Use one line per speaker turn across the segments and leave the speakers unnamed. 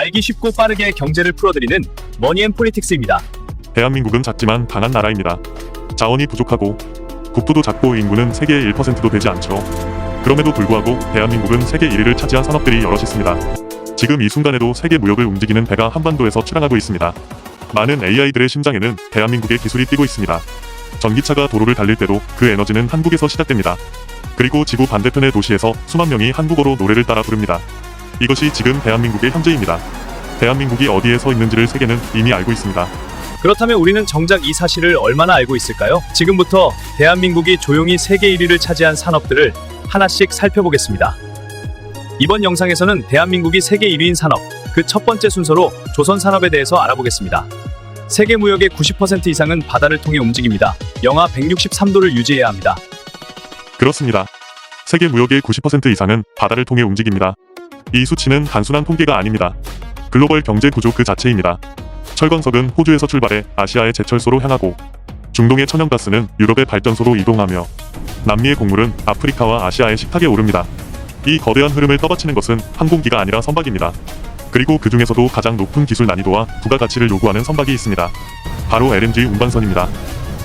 알기 쉽고 빠르게 경제를 풀어드리는 머니앤폴리틱스입니다.
대한민국은 작지만 강한 나라입니다. 자원이 부족하고 국토도 작고 인구는 세계의 1%도 되지 않죠. 그럼에도 불구하고 대한민국은 세계 1위를 차지한 산업들이 여럿 있습니다. 지금 이 순간에도 세계 무역을 움직이는 배가 한반도에서 출항하고 있습니다. 많은 AI들의 심장에는 대한민국의 기술이 뛰고 있습니다. 전기차가 도로를 달릴 때도 그 에너지는 한국에서 시작됩니다. 그리고 지구 반대편의 도시에서 수만 명이 한국어로 노래를 따라 부릅니다. 이것이 지금 대한민국의 현재입니다. 대한민국이 어디에 서 있는지를 세계는 이미 알고 있습니다.
그렇다면 우리는 정작 이 사실을 얼마나 알고 있을까요? 지금부터 대한민국이 조용히 세계 1위를 차지한 산업들을 하나씩 살펴보겠습니다. 이번 영상에서는 대한민국이 세계 1위인 산업, 그 첫 번째 순서로 조선산업에 대해서 알아보겠습니다. 세계 무역의 90% 이상은 바다를 통해 움직입니다. 영하 163도를 유지해야 합니다.
그렇습니다. 세계 무역의 90% 이상은 바다를 통해 움직입니다. 이 수치는 단순한 통계가 아닙니다. 글로벌 경제 구조 그 자체입니다. 철광석은 호주에서 출발해 아시아의 제철소로 향하고, 중동의 천연가스는 유럽의 발전소로 이동하며, 남미의 곡물은 아프리카와 아시아의 식탁에 오릅니다. 이 거대한 흐름을 떠받치는 것은 항공기가 아니라 선박입니다. 그리고 그 중에서도 가장 높은 기술 난이도와 부가가치를 요구하는 선박이 있습니다. 바로 LNG 운반선입니다.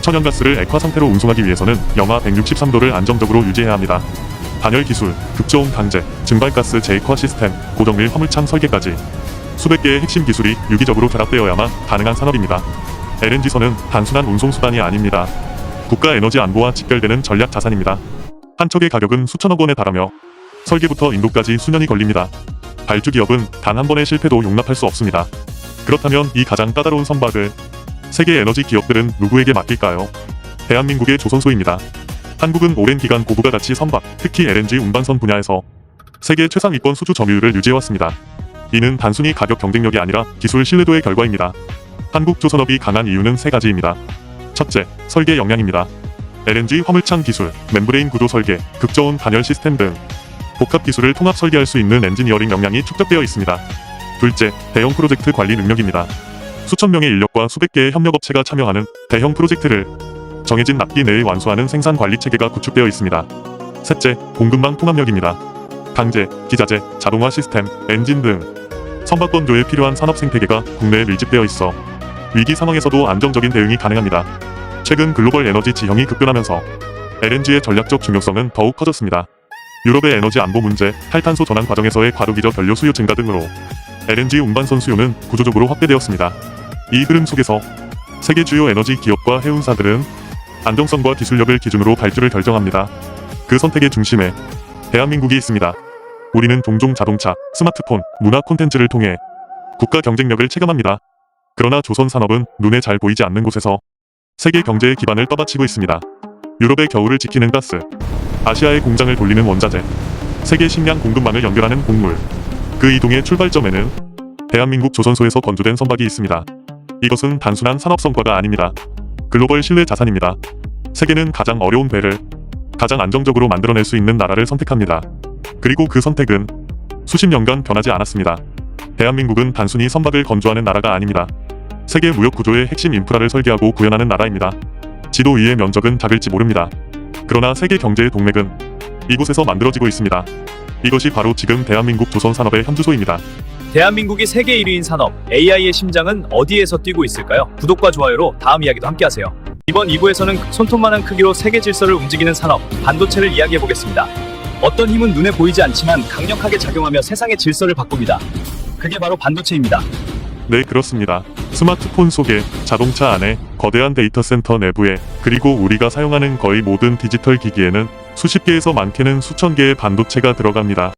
천연가스를 액화 상태로 운송하기 위해서는 영하 163도를 안정적으로 유지해야 합니다. 단열 기술, 극저온 강제, 증발가스 제액화 시스템, 고정밀 화물창 설계까지 수백 개의 핵심 기술이 유기적으로 결합되어야만 가능한 산업입니다. LNG선은 단순한 운송수단이 아닙니다. 국가 에너지 안보와 직결되는 전략 자산입니다. 한 척의 가격은 수천억 원에 달하며 설계부터 인도까지 수년이 걸립니다. 발주 기업은 단 한 번의 실패도 용납할 수 없습니다. 그렇다면 이 가장 까다로운 선박을 세계 에너지 기업들은 누구에게 맡길까요? 대한민국의 조선소입니다. 한국은 오랜 기간 고부가가치 선박, 특히 LNG 운반선 분야에서 세계 최상위권 수주 점유율을 유지해왔습니다. 이는 단순히 가격 경쟁력이 아니라 기술 신뢰도의 결과입니다. 한국 조선업이 강한 이유는 세 가지입니다. 첫째, 설계 역량입니다. LNG 화물창 기술, 멤브레인 구조 설계, 극저온 단열 시스템 등 복합 기술을 통합 설계할 수 있는 엔지니어링 역량이 축적되어 있습니다. 둘째, 대형 프로젝트 관리 능력입니다. 수천 명의 인력과 수백 개의 협력업체가 참여하는 대형 프로젝트를 정해진 납기 내에 완수하는 생산 관리 체계가 구축되어 있습니다. 셋째, 공급망 통합력입니다. 강제, 기자재, 자동화 시스템, 엔진 등 선박 건조에 필요한 산업 생태계가 국내에 밀집되어 있어 위기 상황에서도 안정적인 대응이 가능합니다. 최근 글로벌 에너지 지형이 급변하면서 LNG의 전략적 중요성은 더욱 커졌습니다. 유럽의 에너지 안보 문제, 탈탄소 전환 과정에서의 과도기적 연료 수요 증가 등으로 LNG 운반선 수요는 구조적으로 확대되었습니다. 이 흐름 속에서 세계 주요 에너지 기업과 해운사들은 안정성과 기술력을 기준으로 발주를 결정합니다. 그 선택의 중심에 대한민국이 있습니다. 우리는 종종 자동차, 스마트폰, 문화 콘텐츠를 통해 국가 경쟁력을 체감합니다. 그러나 조선 산업은 눈에 잘 보이지 않는 곳에서 세계 경제의 기반을 떠받치고 있습니다. 유럽의 겨울을 지키는 가스, 아시아의 공장을 돌리는 원자재, 세계 식량 공급망을 연결하는 곡물, 그 이동의 출발점에는 대한민국 조선소에서 건조된 선박이 있습니다. 이것은 단순한 산업 성과가 아닙니다. 글로벌 신뢰 자산입니다. 세계는 가장 어려운 배를 가장 안정적으로 만들어낼 수 있는 나라를 선택합니다. 그리고 그 선택은 수십 년간 변하지 않았습니다. 대한민국은 단순히 선박을 건조하는 나라가 아닙니다. 세계 무역 구조의 핵심 인프라를 설계하고 구현하는 나라입니다. 지도 위의 면적은 작을지 모릅니다. 그러나 세계 경제의 동맥은 이곳에서 만들어지고 있습니다. 이것이 바로 지금 대한민국 조선산업의 현주소입니다.
대한민국이 세계 1위인 산업, AI의 심장은 어디에서 뛰고 있을까요? 구독과 좋아요로 다음 이야기도 함께 하세요. 이번 2부에서는 손톱만한 크기로 세계 질서를 움직이는 산업, 반도체를 이야기해보겠습니다. 어떤 힘은 눈에 보이지 않지만 강력하게 작용하며 세상의 질서를 바꿉니다. 그게 바로 반도체입니다.
네, 그렇습니다. 스마트폰 속에, 자동차 안에, 거대한 데이터 센터 내부에, 그리고 우리가 사용하는 거의 모든 디지털 기기에는 수십 개에서 많게는 수천 개의 반도체가 들어갑니다.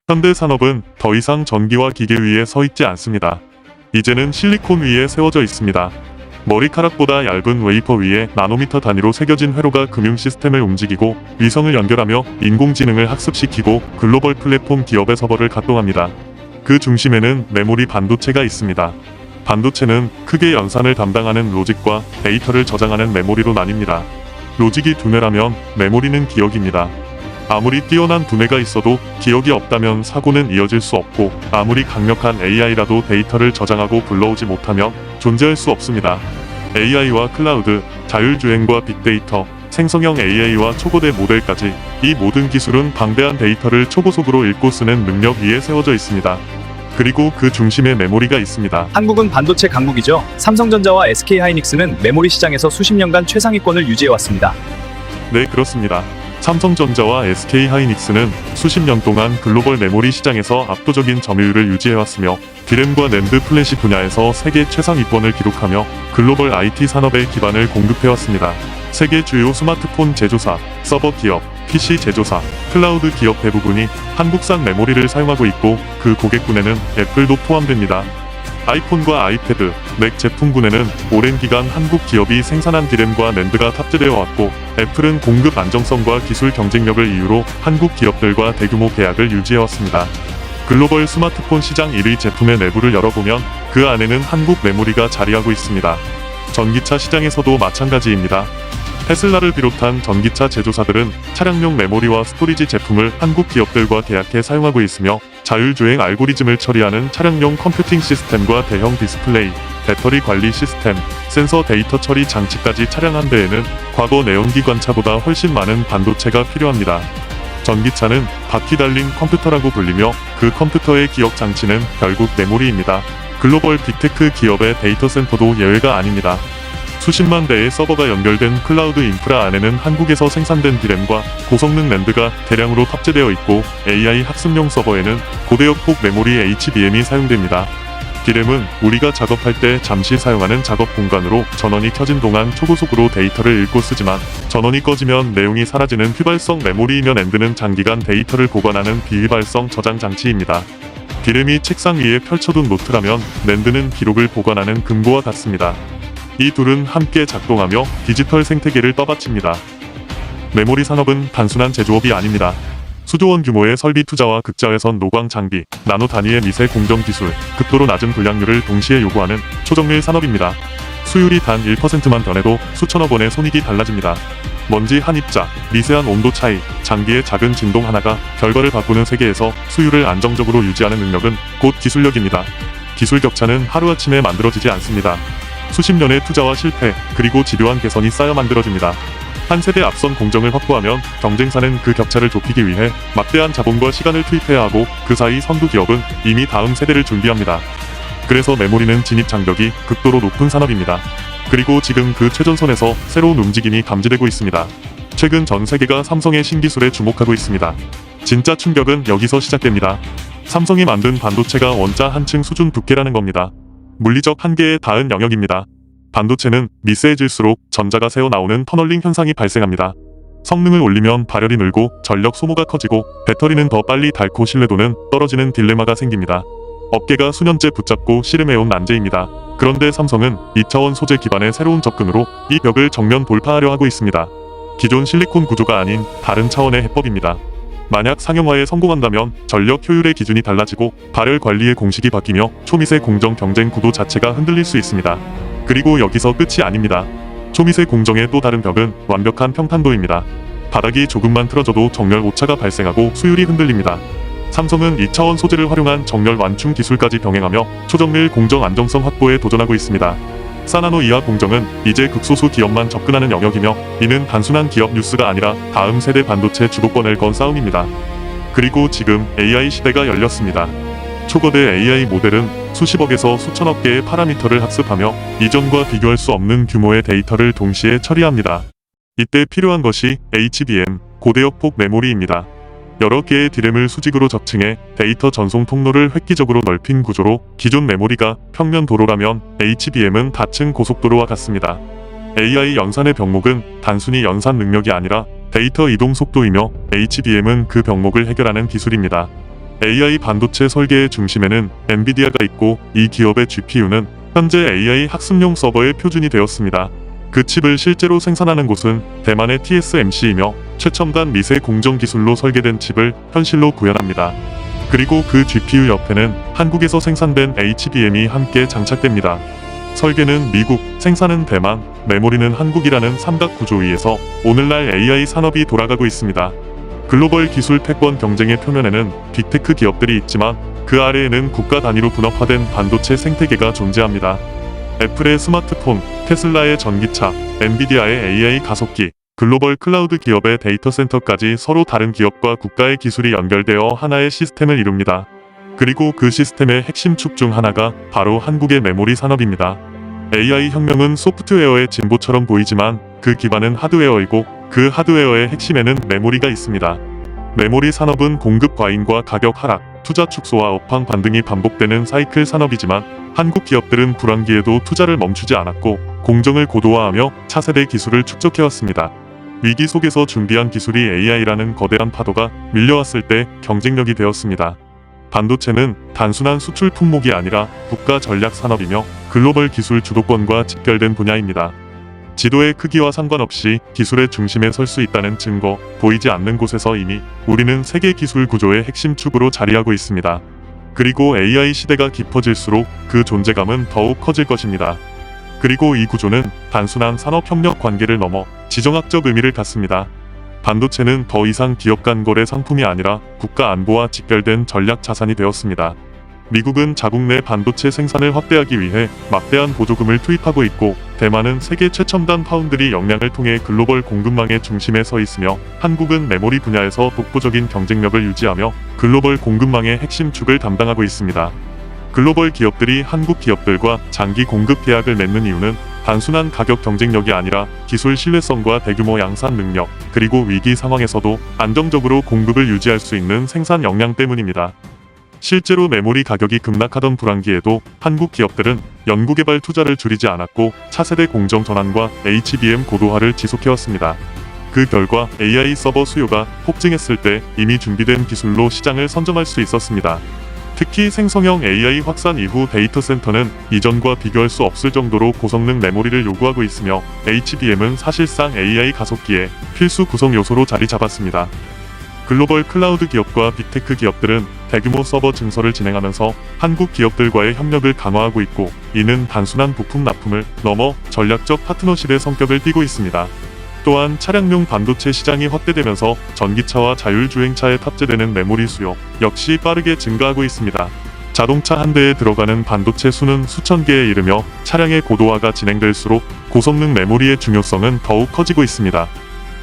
현대 산업은 더 이상 전기와 기계 위에 서 있지 않습니다. 이제는 실리콘 위에 세워져 있습니다. 머리카락보다 얇은 웨이퍼 위에 나노미터 단위로 새겨진 회로가 금융 시스템을 움직이고 위성을 연결하며 인공지능을 학습시키고 글로벌 플랫폼 기업의 서버를 가동합니다. 그 중심에는 메모리 반도체가 있습니다. 반도체는 크게 연산을 담당하는 로직과 데이터를 저장하는 메모리로 나뉩니다. 로직이 두뇌라면 메모리는 기억입니다. 아무리 뛰어난 두뇌가 있어도 기억이 없다면 사고는 이어질 수 없고, 아무리 강력한 AI라도 데이터를 저장하고 불러오지 못하면 존재할 수 없습니다. AI와 클라우드, 자율주행과 빅데이터, 생성형 AI와 초거대 모델까지 이 모든 기술은 방대한 데이터를 초고속으로 읽고 쓰는 능력 위에 세워져 있습니다. 그리고 그 중심에 메모리가 있습니다.
한국은 반도체 강국이죠. 삼성전자와 SK하이닉스는 메모리 시장에서 수십 년간 최상위권을 유지해왔습니다.
네, 그렇습니다. 삼성전자와 SK하이닉스는 수십 년 동안 글로벌 메모리 시장에서 압도적인 점유율을 유지해왔으며 디램과 낸드 플래시 분야에서 세계 최상위권을 기록하며 글로벌 IT 산업의 기반을 공급해왔습니다. 세계 주요 스마트폰 제조사, 서버 기업, PC 제조사, 클라우드 기업 대부분이 한국산 메모리를 사용하고 있고 그 고객군에는 애플도 포함됩니다. 아이폰과 아이패드, 맥 제품군에는 오랜 기간 한국 기업이 생산한 디램과 낸드가 탑재되어 왔고 애플은 공급 안정성과 기술 경쟁력을 이유로 한국 기업들과 대규모 계약을 유지해왔습니다. 글로벌 스마트폰 시장 1위 제품의 내부를 열어보면 그 안에는 한국 메모리가 자리하고 있습니다. 전기차 시장에서도 마찬가지입니다. 테슬라를 비롯한 전기차 제조사들은 차량용 메모리와 스토리지 제품을 한국 기업들과 계약해 사용하고 있으며 자율주행 알고리즘을 처리하는 차량용 컴퓨팅 시스템과 대형 디스플레이, 배터리 관리 시스템, 센서 데이터 처리 장치까지 차량 한 대에는 과거 내연기관차보다 훨씬 많은 반도체가 필요합니다. 전기차는 바퀴 달린 컴퓨터라고 불리며 그 컴퓨터의 기억 장치는 결국 메모리입니다. 글로벌 빅테크 기업의 데이터 센터도 예외가 아닙니다. 수십만 대의 서버가 연결된 클라우드 인프라 안에는 한국에서 생산된 디램과 고성능 낸드가 대량으로 탑재되어 있고 AI 학습용 서버에는 고대역폭 메모리 HBM이 사용됩니다. 디램은 우리가 작업할 때 잠시 사용하는 작업 공간으로 전원이 켜진 동안 초고속으로 데이터를 읽고 쓰지만 전원이 꺼지면 내용이 사라지는 휘발성 메모리이며 낸드는 장기간 데이터를 보관하는 비휘발성 저장 장치입니다. 디램이 책상 위에 펼쳐둔 노트라면 낸드는 기록을 보관하는 금고와 같습니다. 이 둘은 함께 작동하며 디지털 생태계를 떠받칩니다. 메모리 산업은 단순한 제조업이 아닙니다. 수조원 규모의 설비 투자와 극자외선 노광 장비, 나노 단위의 미세 공정 기술, 극도로 낮은 불량률을 동시에 요구하는 초정밀 산업입니다. 수율이 단 1%만 변해도 수천억 원의 손익이 달라집니다. 먼지 한 입자, 미세한 온도 차이, 장비의 작은 진동 하나가 결과를 바꾸는 세계에서 수율을 안정적으로 유지하는 능력은 곧 기술력입니다. 기술 격차는 하루아침에 만들어지지 않습니다. 수십 년의 투자와 실패, 그리고 집요한 개선이 쌓여 만들어집니다. 한 세대 앞선 공정을 확보하면 경쟁사는 그 격차를 좁히기 위해 막대한 자본과 시간을 투입해야 하고 그 사이 선두 기업은 이미 다음 세대를 준비합니다. 그래서 메모리는 진입 장벽이 극도로 높은 산업입니다. 그리고 지금 그 최전선에서 새로운 움직임이 감지되고 있습니다. 최근 전 세계가 삼성의 신기술에 주목하고 있습니다. 진짜 충격은 여기서 시작됩니다. 삼성이 만든 반도체가 원자 한층 수준 두께라는 겁니다. 물리적 한계에 닿은 영역입니다. 반도체는 미세해질수록 전자가 새어나오는 터널링 현상이 발생합니다. 성능을 올리면 발열이 늘고 전력 소모가 커지고 배터리는 더 빨리 닳고 신뢰도는 떨어지는 딜레마가 생깁니다. 업계가 수년째 붙잡고 씨름해온 난제입니다. 그런데 삼성은 2차원 소재 기반의 새로운 접근으로 이 벽을 정면 돌파하려 하고 있습니다. 기존 실리콘 구조가 아닌 다른 차원의 해법입니다. 만약 상용화에 성공한다면 전력 효율의 기준이 달라지고 발열 관리의 공식이 바뀌며 초미세 공정 경쟁 구도 자체가 흔들릴 수 있습니다. 그리고 여기서 끝이 아닙니다. 초미세 공정의 또 다른 벽은 완벽한 평탄도입니다. 바닥이 조금만 틀어져도 정렬 오차가 발생하고 수율이 흔들립니다. 삼성은 2차원 소재를 활용한 정렬 완충 기술까지 병행하며 초정밀 공정 안정성 확보에 도전하고 있습니다. 4나노 이하 공정은 이제 극소수 기업만 접근하는 영역이며 이는 단순한 기업 뉴스가 아니라 다음 세대 반도체 주도권을 건 싸움입니다. 그리고 지금 AI 시대가 열렸습니다. 초거대 AI 모델은 수십억에서 수천억 개의 파라미터를 학습하며 이전과 비교할 수 없는 규모의 데이터를 동시에 처리합니다. 이때 필요한 것이 HBM, 고대역폭 메모리입니다. 여러 개의 디램을 수직으로 접층해 데이터 전송 통로를 획기적으로 넓힌 구조로 기존 메모리가 평면 도로라면 HBM은 다층 고속도로와 같습니다. AI 연산의 병목은 단순히 연산 능력이 아니라 데이터 이동 속도이며 HBM은 그 병목을 해결하는 기술입니다. AI 반도체 설계의 중심에는 엔비디아가 있고 이 기업의 GPU는 현재 AI 학습용 서버의 표준이 되었습니다. 그 칩을 실제로 생산하는 곳은 대만의 TSMC이며 최첨단 미세 공정 기술로 설계된 칩을 현실로 구현합니다. 그리고 그 GPU 옆에는 한국에서 생산된 HBM이 함께 장착됩니다. 설계는 미국, 생산은 대만, 메모리는 한국이라는 삼각 구조 위에서 오늘날 AI 산업이 돌아가고 있습니다. 글로벌 기술 패권 경쟁의 표면에는 빅테크 기업들이 있지만 그 아래에는 국가 단위로 분업화된 반도체 생태계가 존재합니다. 애플의 스마트폰, 테슬라의 전기차, 엔비디아의 AI 가속기, 글로벌 클라우드 기업의 데이터 센터까지 서로 다른 기업과 국가의 기술이 연결되어 하나의 시스템을 이룹니다. 그리고 그 시스템의 핵심 축 중 하나가 바로 한국의 메모리 산업입니다. AI 혁명은 소프트웨어의 진보처럼 보이지만 그 기반은 하드웨어이고 그 하드웨어의 핵심에는 메모리가 있습니다. 메모리 산업은 공급 과잉과 가격 하락, 투자 축소와 업황 반등이 반복되는 사이클 산업이지만 한국 기업들은 불황기에도 투자를 멈추지 않았고 공정을 고도화하며 차세대 기술을 축적해왔습니다. 위기 속에서 준비한 기술이 AI라는 거대한 파도가 밀려왔을 때 경쟁력이 되었습니다. 반도체는 단순한 수출 품목이 아니라 국가 전략 산업이며 글로벌 기술 주도권과 직결된 분야입니다. 지도의 크기와 상관없이 기술의 중심에 설 수 있다는 증거, 보이지 않는 곳에서 이미 우리는 세계 기술 구조의 핵심 축으로 자리하고 있습니다. 그리고 AI 시대가 깊어질수록 그 존재감은 더욱 커질 것입니다. 그리고 이 구조는 단순한 산업협력 관계를 넘어 지정학적 의미를 갖습니다. 반도체는 더 이상 기업 간 거래 상품이 아니라 국가 안보와 직결된 전략 자산이 되었습니다. 미국은 자국 내 반도체 생산을 확대하기 위해 막대한 보조금을 투입하고 있고 대만은 세계 최첨단 파운드리 역량을 통해 글로벌 공급망의 중심에 서 있으며 한국은 메모리 분야에서 독보적인 경쟁력을 유지하며 글로벌 공급망의 핵심 축을 담당하고 있습니다. 글로벌 기업들이 한국 기업들과 장기 공급 계약을 맺는 이유는 단순한 가격 경쟁력이 아니라 기술 신뢰성과 대규모 양산 능력, 그리고 위기 상황에서도 안정적으로 공급을 유지할 수 있는 생산 역량 때문입니다. 실제로 메모리 가격이 급락하던 불황기에도 한국 기업들은 연구개발 투자를 줄이지 않았고 차세대 공정 전환과 HBM 고도화를 지속해왔습니다. 그 결과 AI 서버 수요가 폭증했을 때 이미 준비된 기술로 시장을 선점할 수 있었습니다. 특히 생성형 AI 확산 이후 데이터 센터는 이전과 비교할 수 없을 정도로 고성능 메모리를 요구하고 있으며 HBM은 사실상 AI 가속기의 필수 구성 요소로 자리 잡았습니다. 글로벌 클라우드 기업과 빅테크 기업들은 대규모 서버 증설을 진행하면서 한국 기업들과의 협력을 강화하고 있고 이는 단순한 부품 납품을 넘어 전략적 파트너십의 성격을 띠고 있습니다. 또한 차량용 반도체 시장이 확대되면서 전기차와 자율주행차에 탑재되는 메모리 수요 역시 빠르게 증가하고 있습니다. 자동차 한 대에 들어가는 반도체 수는 수천 개에 이르며 차량의 고도화가 진행될수록 고성능 메모리의 중요성은 더욱 커지고 있습니다.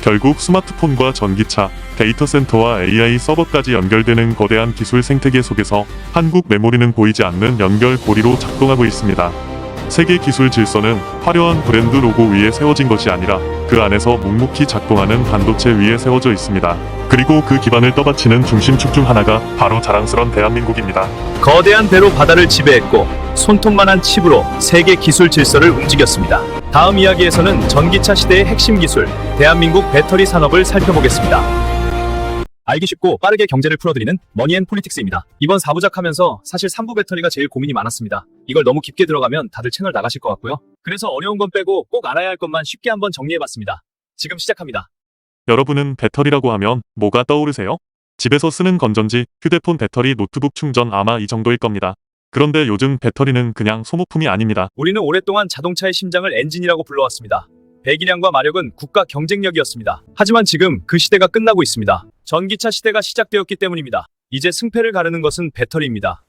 결국 스마트폰과 전기차, 데이터 센터와 AI 서버까지 연결되는 거대한 기술 생태계 속에서 한국 메모리는 보이지 않는 연결고리로 작동하고 있습니다. 세계 기술 질서는 화려한 브랜드 로고 위에 세워진 것이 아니라 그 안에서 묵묵히 작동하는 반도체 위에 세워져 있습니다. 그리고 그 기반을 떠받치는 중심축 중 하나가 바로 자랑스런 대한민국입니다.
거대한 배로 바다를 지배했고 손톱만한 칩으로 세계 기술 질서를 움직였습니다. 다음 이야기에서는 전기차 시대의 핵심 기술, 대한민국 배터리 산업을 살펴보겠습니다. 알기 쉽고 빠르게 경제를 풀어드리는 머니앤폴리틱스입니다. 이번 4부작 하면서 사실 3부 배터리가 제일 고민이 많았습니다. 이걸 너무 깊게 들어가면 다들 채널 나가실 것 같고요. 그래서 어려운 건 빼고 꼭 알아야 할 것만 쉽게 한번 정리해봤습니다. 지금 시작합니다.
여러분은 배터리라고 하면 뭐가 떠오르세요? 집에서 쓰는 건전지, 휴대폰 배터리, 노트북 충전 아마 이 정도일 겁니다. 그런데 요즘 배터리는 그냥 소모품이 아닙니다.
우리는 오랫동안 자동차의 심장을 엔진이라고 불러왔습니다. 배기량과 마력은 국가 경쟁력이었습니다. 하지만 지금 그 시대가 끝나고 있습니다. 전기차 시대가 시작되었기 때문입니다. 이제 승패를 가르는 것은 배터리입니다.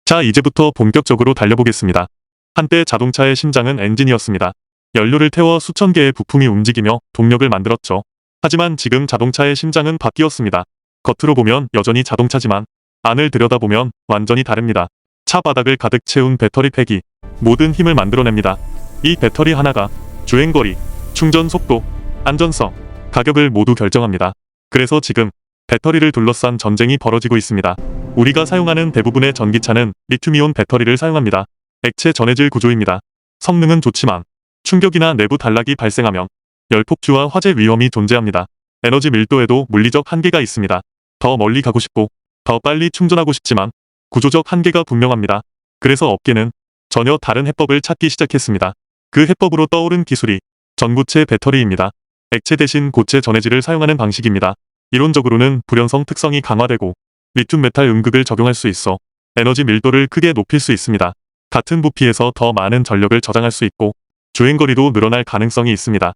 자, 이제부터 본격적으로 달려보겠습니다. 한때 자동차의 심장은 엔진이었습니다. 연료를 태워 수천 개의 부품이 움직이며 동력을 만들었죠. 하지만 지금 자동차의 심장은 바뀌었습니다. 겉으로 보면 여전히 자동차지만 안을 들여다보면 완전히 다릅니다. 차 바닥을 가득 채운 배터리 팩이 모든 힘을 만들어냅니다. 이 배터리 하나가 주행거리, 충전 속도, 안전성, 가격을 모두 결정합니다. 그래서 지금 배터리를 둘러싼 전쟁이 벌어지고 있습니다. 우리가 사용하는 대부분의 전기차는 리튬이온 배터리를 사용합니다. 액체 전해질 구조입니다. 성능은 좋지만 충격이나 내부 단락이 발생하면 열폭주와 화재 위험이 존재합니다. 에너지 밀도에도 물리적 한계가 있습니다. 더 멀리 가고 싶고 더 빨리 충전하고 싶지만 구조적 한계가 분명합니다. 그래서 업계는 전혀 다른 해법을 찾기 시작했습니다. 그 해법으로 떠오른 기술이 전고체 배터리입니다. 액체 대신 고체 전해질을 사용하는 방식입니다. 이론적으로는 불연성 특성이 강화되고 리튬 메탈 음극을 적용할 수 있어 에너지 밀도를 크게 높일 수 있습니다. 같은 부피에서 더 많은 전력을 저장할 수 있고 주행거리도 늘어날 가능성이 있습니다.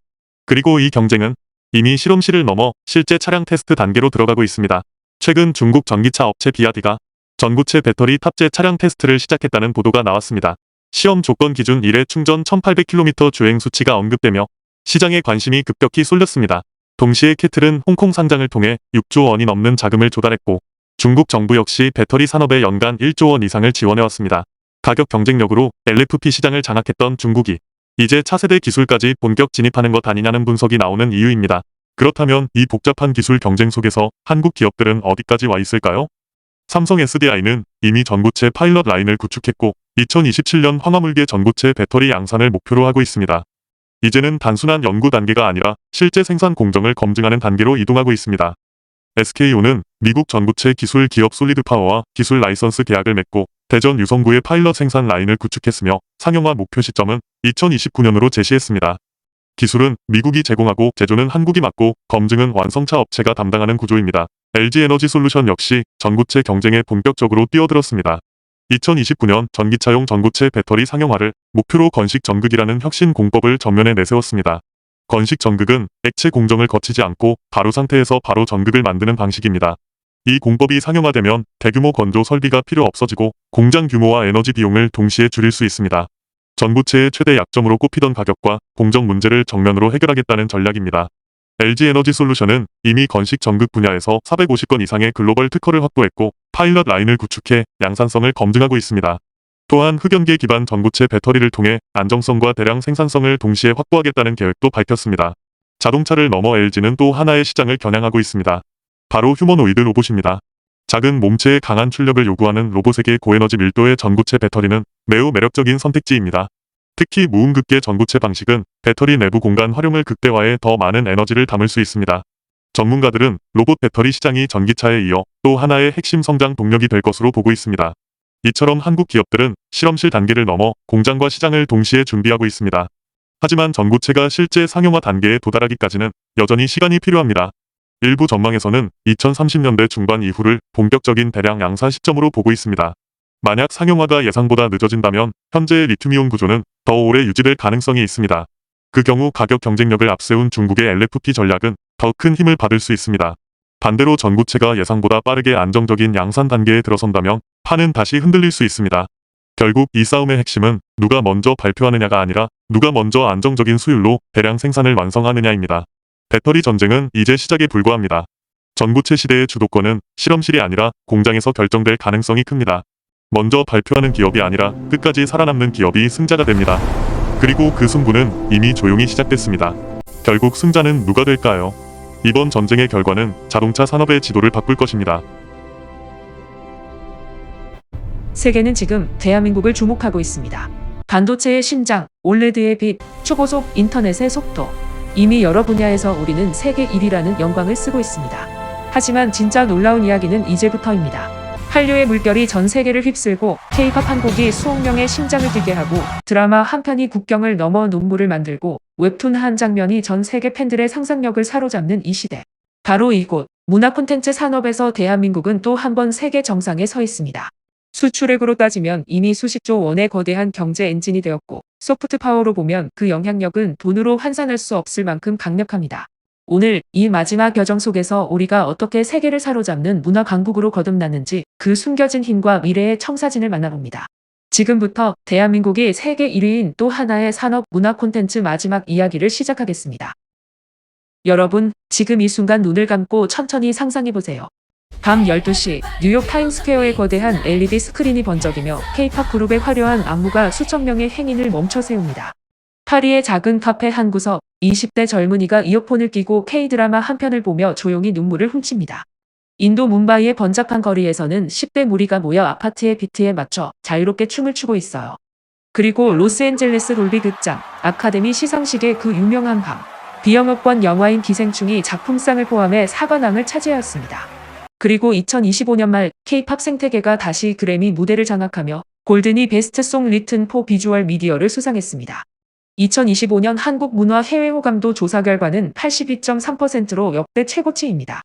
그리고 이 경쟁은 이미 실험실을 넘어 실제 차량 테스트 단계로 들어가고 있습니다. 최근 중국 전기차 업체 비아디가 전고체 배터리 탑재 차량 테스트를 시작했다는 보도가 나왔습니다. 시험 조건 기준 1회 충전 1800km 주행 수치가 언급되며 시장에 관심이 급격히 쏠렸습니다. 동시에 캐틀은 홍콩 상장을 통해 6조 원이 넘는 자금을 조달했고 중국 정부 역시 배터리 산업에 연간 1조 원 이상을 지원해왔습니다. 가격 경쟁력으로 LFP 시장을 장악했던 중국이 이제 차세대 기술까지 본격 진입하는 것 아니냐는 분석이 나오는 이유입니다. 그렇다면 이 복잡한 기술 경쟁 속에서 한국 기업들은 어디까지 와 있을까요? 삼성 SDI는 이미 전고체 파일럿 라인을 구축했고 2027년 황화물계 전고체 배터리 양산을 목표로 하고 있습니다. 이제는 단순한 연구 단계가 아니라 실제 생산 공정을 검증하는 단계로 이동하고 있습니다. SK온은 미국 전고체 기술 기업 솔리드파워와 기술 라이선스 계약을 맺고 대전 유성구의 파일럿 생산 라인을 구축했으며 상용화 목표 시점은 2029년으로 제시했습니다. 기술은 미국이 제공하고 제조는 한국이 맡고 검증은 완성차 업체가 담당하는 구조입니다. LG에너지솔루션 역시 전고체 경쟁에 본격적으로 뛰어들었습니다. 2029년 전기차용 전고체 배터리 상용화를 목표로 건식 전극이라는 혁신 공법을 전면에 내세웠습니다. 건식 전극은 액체 공정을 거치지 않고 가루 상태에서 바로 전극을 만드는 방식입니다. 이 공법이 상용화되면 대규모 건조 설비가 필요 없어지고 공장 규모와 에너지 비용을 동시에 줄일 수 있습니다. 전고체의 최대 약점으로 꼽히던 가격과 공정 문제를 정면으로 해결하겠다는 전략입니다. LG에너지솔루션은 이미 건식 전극 분야에서 450건 이상의 글로벌 특허를 확보했고 파일럿 라인을 구축해 양산성을 검증하고 있습니다. 또한 흑연계 기반 전고체 배터리를 통해 안정성과 대량 생산성을 동시에 확보하겠다는 계획도 밝혔습니다. 자동차를 넘어 LG는 또 하나의 시장을 겨냥하고 있습니다. 바로 휴머노이드 로봇입니다. 작은 몸체에 강한 출력을 요구하는 로봇에게 고에너지 밀도의 전고체 배터리는 매우 매력적인 선택지입니다. 특히 무음극계 전고체 방식은 배터리 내부 공간 활용을 극대화해 더 많은 에너지를 담을 수 있습니다. 전문가들은 로봇 배터리 시장이 전기차에 이어 또 하나의 핵심 성장 동력이 될 것으로 보고 있습니다. 이처럼 한국 기업들은 실험실 단계를 넘어 공장과 시장을 동시에 준비하고 있습니다. 하지만 전고체가 실제 상용화 단계에 도달하기까지는 여전히 시간이 필요합니다. 일부 전망에서는 2030년대 중반 이후를 본격적인 대량 양산 시점으로 보고 있습니다. 만약 상용화가 예상보다 늦어진다면 현재의 리튬이온 구조는 더 오래 유지될 가능성이 있습니다. 그 경우 가격 경쟁력을 앞세운 중국의 LFP 전략은 더 큰 힘을 받을 수 있습니다. 반대로 전고체가 예상보다 빠르게 안정적인 양산 단계에 들어선다면 판은 다시 흔들릴 수 있습니다. 결국 이 싸움의 핵심은 누가 먼저 발표하느냐가 아니라 누가 먼저 안정적인 수율로 대량 생산을 완성하느냐입니다. 배터리 전쟁은 이제 시작에 불과합니다. 전고체 시대의 주도권은 실험실이 아니라 공장에서 결정될 가능성이 큽니다. 먼저 발표하는 기업이 아니라 끝까지 살아남는 기업이 승자가 됩니다. 그리고 그 승부는 이미 조용히 시작됐습니다. 결국 승자는 누가 될까요? 이번 전쟁의 결과는 자동차 산업의 지도를 바꿀 것입니다.
세계는 지금 대한민국을 주목하고 있습니다. 반도체의 심장, 올레드의 빛, 초고속 인터넷의 속도. 이미 여러 분야에서 우리는 세계 1위라는 영광을 쓰고 있습니다. 하지만 진짜 놀라운 이야기는 이제부터입니다. 한류의 물결이 전 세계를 휩쓸고 K-팝 한 곡이 수억 명의 심장을 뛰게 하고 드라마 한 편이 국경을 넘어 눈물을 만들고 웹툰 한 장면이 전 세계 팬들의 상상력을 사로잡는 이 시대. 바로 이곳 문화 콘텐츠 산업에서 대한민국은 또 한 번 세계 정상에 서 있습니다. 수출액으로 따지면 이미 수십조 원의 거대한 경제 엔진이 되었고 소프트 파워로 보면 그 영향력은 돈으로 환산할 수 없을 만큼 강력합니다. 오늘 이 마지막 겨정 속에서 우리가 어떻게 세계를 사로잡는 문화 강국으로 거듭났는지 그 숨겨진 힘과 미래의 청사진을 만나봅니다. 지금부터 대한민국이 세계 1위인 또 하나의 산업 문화 콘텐츠 마지막 이야기를 시작하겠습니다. 여러분, 지금 이 순간 눈을 감고 천천히 상상해보세요. 밤 12시 뉴욕 타임스퀘어의 거대한 LED 스크린이 번쩍이며 K-팝 그룹의 화려한 안무가 수천 명의 행인을 멈춰 세웁니다. 파리의 작은 카페 한 구석, 20대 젊은이가 이어폰을 끼고 K-드라마 한 편을 보며 조용히 눈물을 훔칩니다. 인도 뭄바이의 번잡한 거리에서는 10대 무리가 모여 아파트의 비트에 맞춰 자유롭게 춤을 추고 있어요. 그리고 로스앤젤레스 롤비 극장, 아카데미 시상식의 그 유명한 밤, 비영업권 영화인 기생충이 작품상을 포함해 사관왕을 차지하였습니다. 그리고 2025년 말 K-팝 생태계가 다시 그래미 무대를 장악하며 골든이 베스트 송 리튼 포 비주얼 미디어를 수상했습니다. 2025년 한국 문화 해외 호감도 조사 결과는 82.3%로 역대 최고치입니다.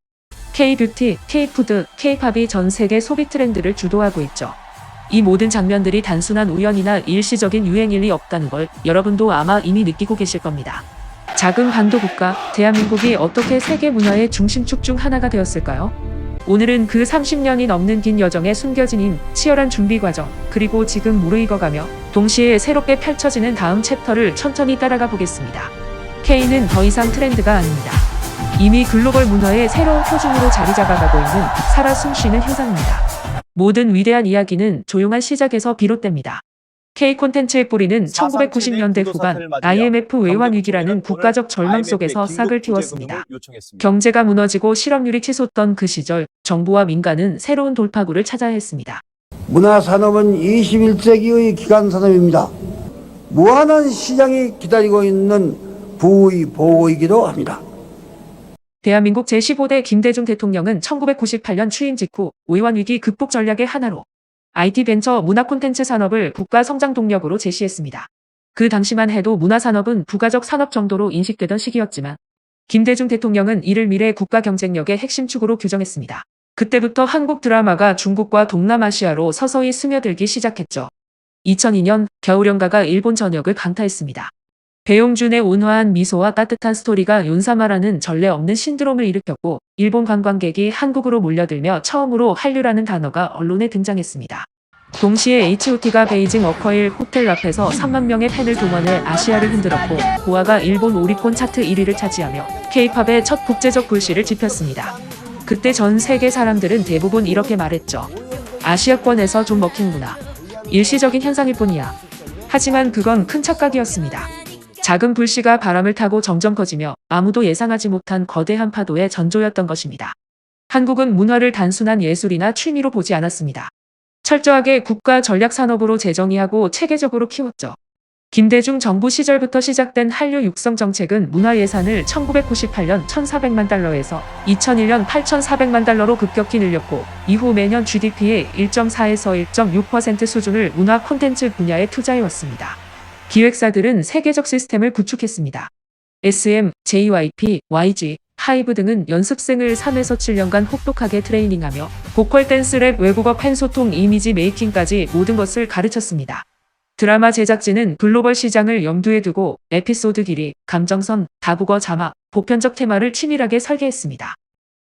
K-뷰티, K-푸드, K-팝이 전 세계 소비 트렌드를 주도하고 있죠. 이 모든 장면들이 단순한 우연이나 일시적인 유행일 리 없다는 걸 여러분도 아마 이미 느끼고 계실 겁니다. 작은 반도 국가, 대한민국이 어떻게 세계 문화의 중심축 중 하나가 되었을까요? 오늘은 그 30년이 넘는 긴 여정의 숨겨진 힘, 치열한 준비 과정, 그리고 지금 무르익어가며 동시에 새롭게 펼쳐지는 다음 챕터를 천천히 따라가 보겠습니다. K는 더 이상 트렌드가 아닙니다. 이미 글로벌 문화의 새로운 표준으로 자리 잡아가고 있는 살아 숨쉬는 현상입니다. 모든 위대한 이야기는 조용한 시작에서 비롯됩니다. K 콘텐츠의 뿌리는 1990년대 후반 IMF 외환 위기라는 국가적 절망 속에서 싹을 틔웠습니다. 경제가 무너지고 실업률이 치솟던 그 시절 정부와 민간은 새로운 돌파구를 찾아야 했습니다.
문화산업은 21세기의 기간산업입니다. 무한한 시장이 기다리고 있는 부의 보이기도 합니다.
대한민국 제15대 김대중 대통령은 1998년 취임 직후 외환위기 극복 전략의 하나로 IT 벤처 문화 콘텐츠 산업을 국가 성장 동력으로 제시했습니다. 그 당시만 해도 문화산업은 부가적 산업 정도로 인식되던 시기였지만 김대중 대통령은 이를 미래 국가 경쟁력의 핵심 축으로 규정했습니다. 그때부터 한국 드라마가 중국과 동남아시아로 서서히 스며들기 시작했죠. 2002년 겨울연가가 일본 전역을 강타했습니다. 배용준의 온화한 미소와 따뜻한 스토리가 윤사마라는 전례 없는 신드롬을 일으켰고 일본 관광객이 한국으로 몰려들며 처음으로 한류라는 단어가 언론에 등장했습니다. 동시에 H.O.T가 베이징 어커일 호텔 앞에서 3만 명의 팬을 동원해 아시아를 흔들었고 보아가 일본 오리콘 차트 1위를 차지하며 K-팝의 첫 국제적 불씨를 지폈습니다. 그때 전 세계 사람들은 대부분 이렇게 말했죠. 아시아권에서 좀 먹힌 문화. 일시적인 현상일 뿐이야. 하지만 그건 큰 착각이었습니다. 작은 불씨가 바람을 타고 점점 커지며 아무도 예상하지 못한 거대한 파도의 전조였던 것입니다. 한국은 문화를 단순한 예술이나 취미로 보지 않았습니다. 철저하게 국가 전략 산업으로 재정의하고 체계적으로 키웠죠. 김대중 정부 시절부터 시작된 한류 육성 정책은 문화 예산을 1998년 1,400만 달러에서 2001년 8,400만 달러로 급격히 늘렸고 이후 매년 GDP의 1.4에서 1.6% 수준을 문화 콘텐츠 분야에 투자해왔습니다. 기획사들은 세계적 시스템을 구축했습니다. SM, JYP, YG, 하이브 등은 연습생을 3에서 7년간 혹독하게 트레이닝하며 보컬 댄스 랩 외국어 팬소통 이미지 메이킹까지 모든 것을 가르쳤습니다. 드라마 제작진은 글로벌 시장을 염두에 두고 에피소드 길이, 감정선, 다국어 자막, 보편적 테마를 치밀하게 설계했습니다.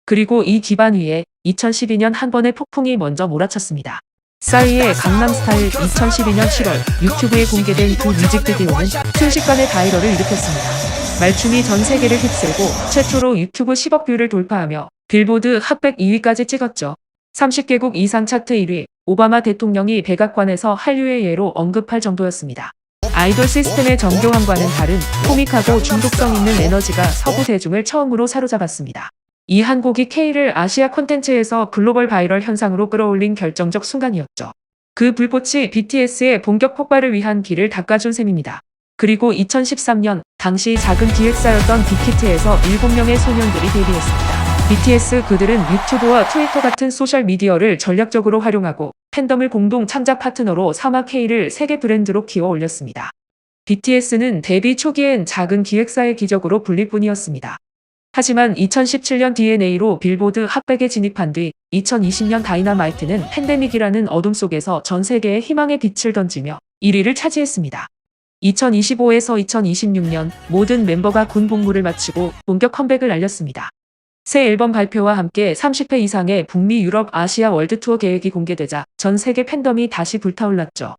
그리고 이 기반 위에 2012년 한 번의 폭풍이 먼저 몰아쳤습니다. 싸이의 강남스타일 2012년 7월 유튜브에 공개된 그 뮤직비디오는 순식간에 바이럴을 일으켰습니다. 말춤이 전 세계를 휩쓸고 최초로 유튜브 10억 뷰를 돌파하며 빌보드 핫백 2위까지 찍었죠. 30개국 이상 차트 1위, 오바마 대통령이 백악관에서 한류의 예로 언급할 정도였습니다. 아이돌 시스템의 정교함과는 다른 코믹하고 중독성 있는 에너지가 서구 대중을 처음으로 사로잡았습니다. 이 한 곡이 K를 아시아 콘텐츠에서 글로벌 바이럴 현상으로 끌어올린 결정적 순간이었죠. 그 불꽃이 BTS의 본격 폭발을 위한 길을 닦아준 셈입니다. 그리고 2013년 당시 작은 기획사였던 빅히트에서 7명의 소년들이 데뷔했습니다. BTS 그들은 유튜브와 트위터 같은 소셜미디어를 전략적으로 활용하고 팬덤을 공동 창작 파트너로 삼아 K를 세계 브랜드로 키워 올렸습니다. BTS는 데뷔 초기엔 작은 기획사의 기적으로 불릴 뿐이었습니다. 하지만 2017년 DNA로 빌보드 핫백에 진입한 뒤 2020년 다이너마이트는 팬데믹이라는 어둠 속에서 전 세계에 희망의 빛을 던지며 1위를 차지했습니다. 2025에서 2026년 모든 멤버가 군 복무를 마치고 본격 컴백을 알렸습니다. 새 앨범 발표와 함께 30회 이상의 북미, 유럽, 아시아 월드 투어 계획이 공개되자 전 세계 팬덤이 다시 불타올랐죠.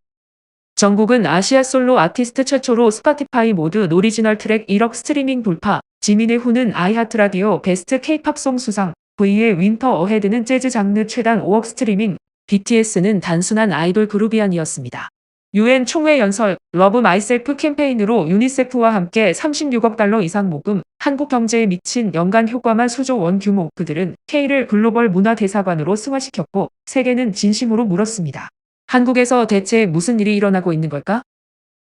정국은 아시아 솔로 아티스트 최초로 스파티파이 모두 오리지널 트랙 1억 스트리밍 돌파, 지민의 후는 아이하트 라디오 베스트 K-팝송 수상, V의 윈터 어헤드는 재즈 장르 최단 5억 스트리밍, BTS는 단순한 아이돌 그룹이 아니었습니다. UN 총회 연설, 러브 마이셀프 캠페인으로 유니세프와 함께 36억 달러 이상 모금, 한국 경제에 미친 연간 효과만 수조 원 규모. 그들은 K를 글로벌 문화 대사관으로 승화시켰고 세계는 진심으로 물었습니다. 한국에서 대체 무슨 일이 일어나고 있는 걸까?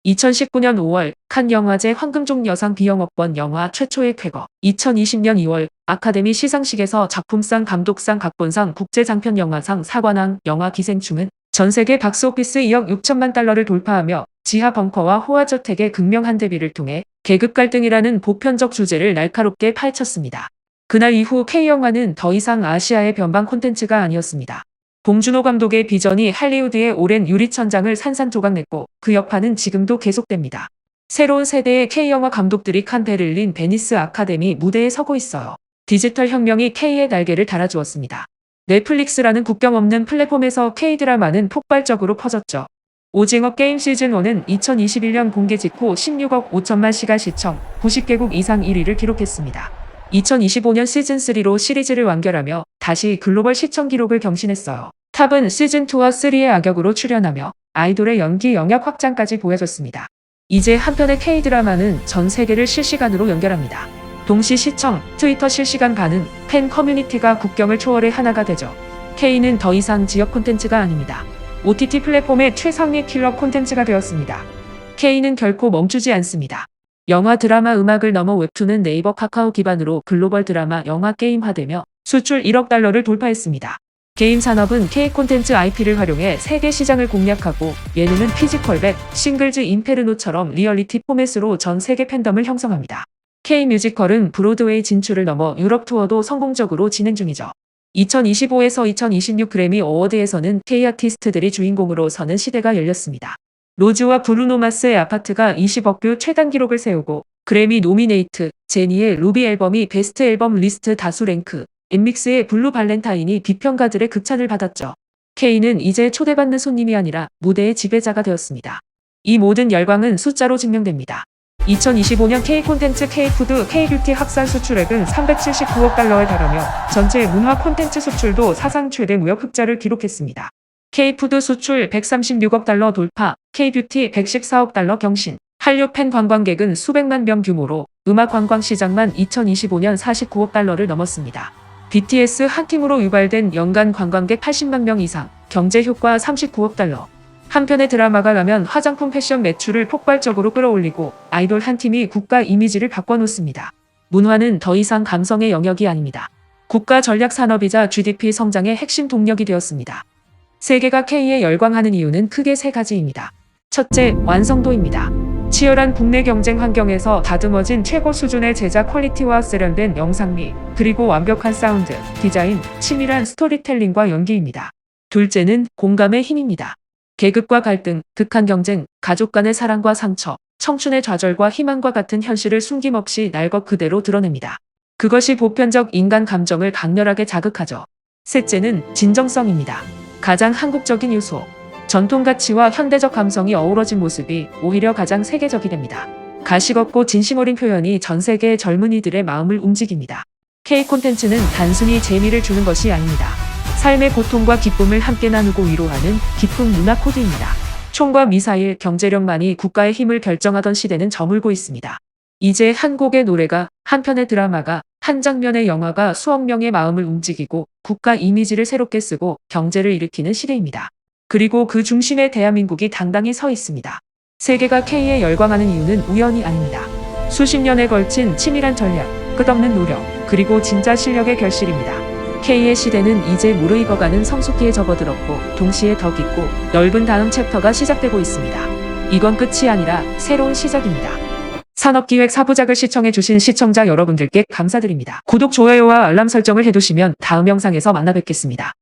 2019년 5월 칸 영화제 황금종 여상 비영업권 영화 최초의 쾌거, 2020년 2월 아카데미 시상식에서 작품상, 감독상, 각본상, 국제장편영화상, 사관왕, 영화 기생충은 전 세계 박스오피스 2억 6천만 달러를 돌파하며 지하 벙커와 호화저택의 극명한 데뷔를 통해 계급 갈등이라는 보편적 주제를 날카롭게 파헤쳤습니다. 그날 이후 K영화는 더 이상 아시아의 변방 콘텐츠가 아니었습니다. 봉준호 감독의 비전이 할리우드의 오랜 유리천장을 산산조각냈고 그 여파는 지금도 계속됩니다. 새로운 세대의 K영화 감독들이 칸, 베를린, 베니스 아카데미 무대에 서고 있어요. 디지털 혁명이 K의 날개를 달아주었습니다. 넷플릭스라는 국경 없는 플랫폼에서 K-드라마는 폭발적으로 퍼졌죠. 오징어 게임 시즌1은 2021년 공개 직후 16억 5천만 시간 시청, 90개국 이상 1위를 기록했습니다. 2025년 시즌3로 시리즈를 완결하며 다시 글로벌 시청 기록을 경신했어요. 탑은 시즌2와 3의 악역으로 출연하며 아이돌의 연기 영역 확장까지 보여줬습니다. 이제 한편의 K-드라마는 전 세계를 실시간으로 연결합니다. 동시 시청, 트위터 실시간 반응, 팬 커뮤니티가 국경을 초월해 하나가 되죠. K는 더 이상 지역 콘텐츠가 아닙니다. OTT 플랫폼의 최상위 킬러 콘텐츠가 되었습니다. K는 결코 멈추지 않습니다. 영화, 드라마, 음악을 넘어 웹툰은 네이버, 카카오 기반으로 글로벌 드라마, 영화, 게임화되며 수출 1억 달러를 돌파했습니다. 게임 산업은 K 콘텐츠 IP를 활용해 세계 시장을 공략하고 예능은 피지컬백, 싱글즈 인페르노처럼 리얼리티 포맷으로 전 세계 팬덤을 형성합니다. K 뮤지컬은 브로드웨이 진출을 넘어 유럽 투어도 성공적으로 진행 중이죠. 2025에서 2026 그래미 어워드에서는 K 아티스트들이 주인공으로 서는 시대가 열렸습니다. 로즈와 브루노 마스의 아파트가 20억 뷰 최단 기록을 세우고 그래미 노미네이트, 제니의 루비 앨범이 베스트 앨범 리스트 다수 랭크, 엠믹스의 블루 발렌타인이 비평가들의 극찬을 받았죠. K는 이제 초대받는 손님이 아니라 무대의 지배자가 되었습니다. 이 모든 열광은 숫자로 증명됩니다. 2025년 K 콘텐츠, K-푸드, K-뷰티 확산 수출액은 379억 달러에 달하며 전체 문화 콘텐츠 수출도 사상 최대 무역 흑자를 기록했습니다. K-푸드 수출 136억 달러 돌파, K-뷰티 114억 달러 경신, 한류 팬 관광객은 수백만 명 규모로 음악 관광 시장만 2025년 49억 달러를 넘었습니다. BTS 한 팀으로 유발된 연간 관광객 80만 명 이상, 경제 효과 39억 달러. 한편의 드라마가 라면 화장품 패션 매출을 폭발적으로 끌어올리고 아이돌 한 팀이 국가 이미지를 바꿔놓습니다. 문화는 더 이상 감성의 영역이 아닙니다. 국가 전략 산업이자 GDP 성장의 핵심 동력이 되었습니다. 세계가 K에 열광하는 이유는 크게 세 가지입니다. 첫째, 완성도입니다. 치열한 국내 경쟁 환경에서 다듬어진 최고 수준의 제작 퀄리티와 세련된 영상미, 그리고 완벽한 사운드, 디자인, 치밀한 스토리텔링과 연기입니다. 둘째는 공감의 힘입니다. 계급과 갈등, 극한 경쟁, 가족 간의 사랑과 상처, 청춘의 좌절과 희망과 같은 현실을 숨김없이 날 것 그대로 드러냅니다. 그것이 보편적 인간 감정을 강렬하게 자극하죠. 셋째는 진정성입니다. 가장 한국적인 요소. 전통 가치와 현대적 감성이 어우러진 모습이 오히려 가장 세계적이 됩니다. 가식 없고 진심 어린 표현이 전 세계의 젊은이들의 마음을 움직입니다. K 콘텐츠는 단순히 재미를 주는 것이 아닙니다. 삶의 고통과 기쁨을 함께 나누고 위로하는 깊은 문화 코드입니다. 총과 미사일, 경제력만이 국가의 힘을 결정하던 시대는 저물고 있습니다. 이제 한 곡의 노래가, 한 편의 드라마가, 한 장면의 영화가 수억 명의 마음을 움직이고 국가 이미지를 새롭게 쓰고 경제를 일으키는 시대입니다. 그리고 그 중심에 대한민국이 당당히 서 있습니다. 세계가 K에 열광하는 이유는 우연이 아닙니다. 수십 년에 걸친 치밀한 전략, 끝없는 노력, 그리고 진짜 실력의 결실입니다. K의 시대는 이제 무르익어가는 성숙기에 접어들었고 동시에 더 깊고 넓은 다음 챕터가 시작되고 있습니다. 이건 끝이 아니라 새로운 시작입니다. 산업기획 4부작을 시청해주신 시청자 여러분들께 감사드립니다. 구독, 좋아요와 알람 설정을 해두시면 다음 영상에서 만나 뵙겠습니다.